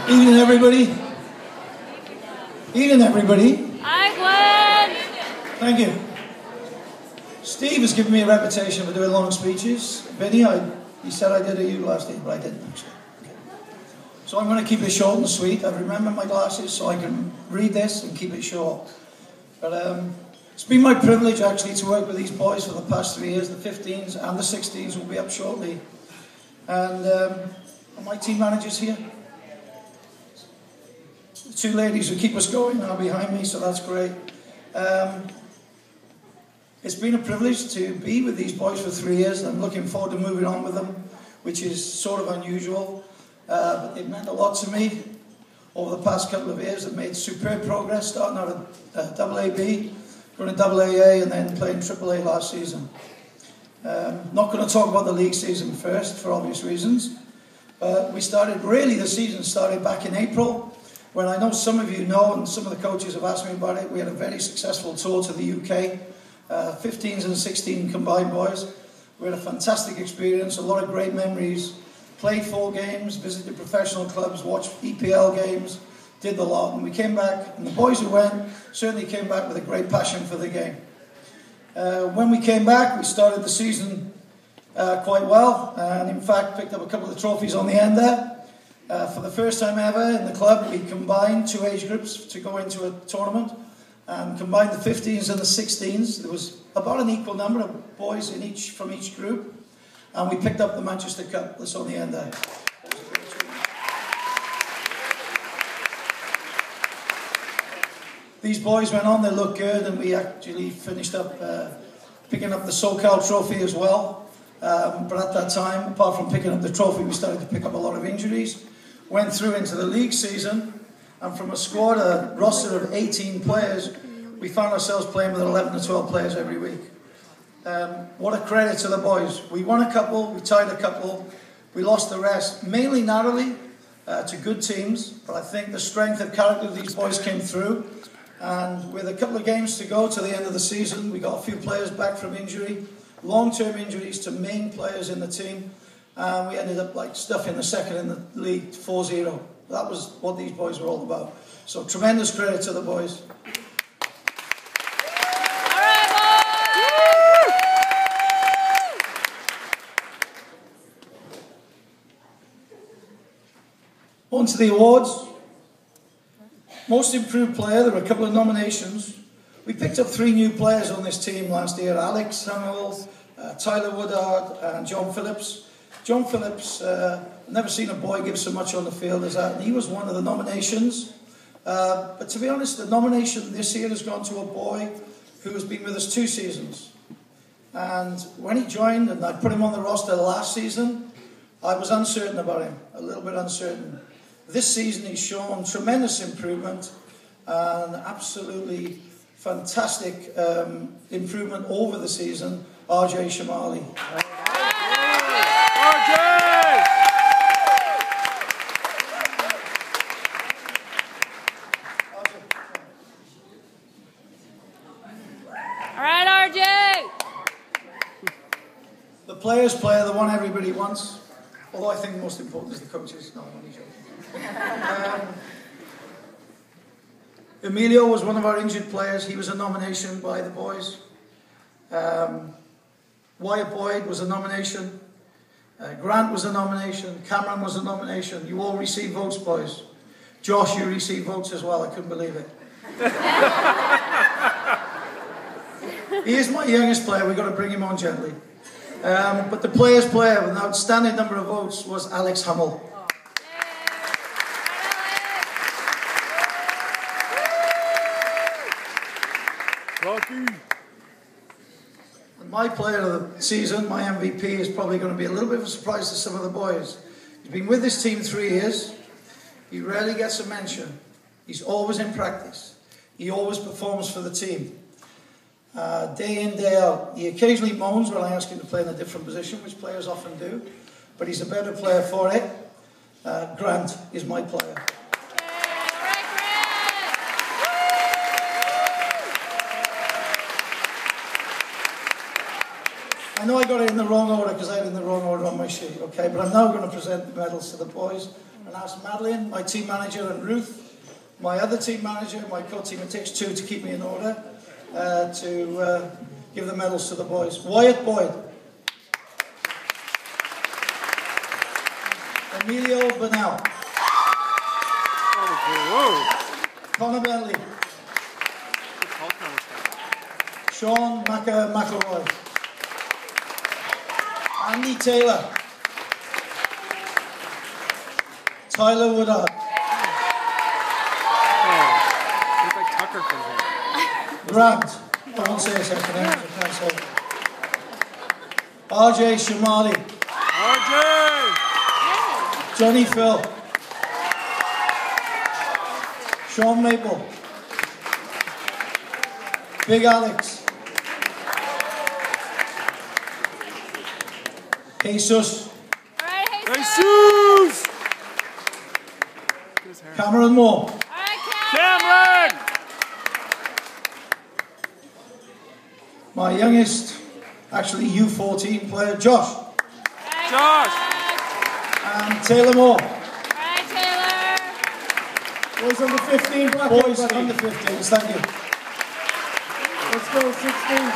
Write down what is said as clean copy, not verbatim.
Evening, everybody. Evening, everybody. Hi, Glenn. Thank you. Steve has given me a reputation for doing long speeches. Vinny, he said I did a you last year, but I didn't actually. Okay. So I'm going to keep it short and sweet. I've remembered my glasses so I can read this and keep it short. But it's been my privilege actually to work with these boys for the past 3 years. The 15s and the 16s will be up shortly. And are my team managers here? The two ladies who keep us going are behind me, so that's great. It's been a privilege to be with these boys for 3 years, and I'm looking forward to moving on with them, which is sort of unusual. But they've meant a lot to me over the past couple of years. They've made superb progress, starting out at AA-B, going to AAA, and then playing AAA last season. Not going to talk about the league season first, for obvious reasons. The season started back in April, when I know some of you know, and some of the coaches have asked me about it, we had a very successful tour to the UK, 15s and 16 combined boys. We had a fantastic experience, a lot of great memories, played 4 games, visited professional clubs, watched EPL games, did the lot, and we came back, and the boys who went certainly came back with a great passion for the game. When we came back, we started the season quite well, and in fact picked up a couple of trophies on the end there. For the first time ever in the club, we combined 2 age groups to go into a tournament, and combined the 15s and the 16s. There was about an equal number of boys from each group, and we picked up the Manchester Cup that's on the end there. These boys went on, they looked good, and we actually finished up picking up the SoCal trophy as well. But at that time, apart from picking up the trophy, we started to pick up a lot of injuries. Went through into the league season, and from a roster of 18 players, we found ourselves playing with 11 to 12 players every week. What a credit to the boys. We won a couple, we tied a couple, we lost the rest, mainly narrowly to good teams, but I think the strength of character of these boys came through. And with a couple of games to go to the end of the season, we got a few players back from injury, long-term injuries to main players in the team, and we ended up like stuffing the second in the league 4-0. That was what these boys were all about. So tremendous credit to the boys. On to the awards. Most improved player, there were a couple of nominations. We picked up 3 new players on this team last year: Alex Hummel, Tyler Woodard, and John Phillips. John Phillips, I've never seen a boy give so much on the field as that, and he was one of the nominations. But to be honest, the nomination this year has gone to a boy who has been with us 2 seasons. And when he joined, and I put him on the roster last season, I was uncertain about him, a little bit uncertain. This season he's shown tremendous improvement, and absolutely fantastic improvement over the season. RJ Shamali. RJ! All right, RJ! The players' player, the one everybody wants. Although I think most important is the coaches. No, I'm only joking. Emilio was one of our injured players. He was a nomination by the boys. Wyatt Boyd was a nomination. Grant was a nomination. Cameron was a nomination. You all received votes, boys. Josh, you received votes as well. I couldn't believe it. He is my youngest player. We've got to bring him on gently. But the players' player with an outstanding number of votes was Alex Hummel. And my player of the season, my MVP, is probably going to be a little bit of a surprise to some of the boys. He's been with this team 3 years. He rarely gets a mention. He's always in practice. He always performs for the team. Day in, day out. He occasionally moans when I ask him to play in a different position, which players often do, but he's a better player for it. Grant is my player. I know I got it in the wrong order because I had it in the wrong order on my sheet, okay? But I'm now going to present the medals to the boys. and ask Madeline, my team manager, and Ruth, my other team manager, my co-team, it takes two to keep me in order, to give the medals to the boys. Wyatt Boyd. Emilio Bernal. Connor Bentley. Sean McElroy. Andy Taylor. Tyler Woodard. Looks like Tucker from here. Grant. I won't say a second name, I can't say it. RJ Shamali. RJ! Johnny Phil. Sean Maple. Big Alex. Jesus. All right, Jesus! Cameron Moore. All right, Cameron! My youngest, actually U14 player, Josh. Josh! And Taylor Moore. All right, Taylor. Boys under 15, back Boys everybody. under 15s, thank you. Let's go, 16.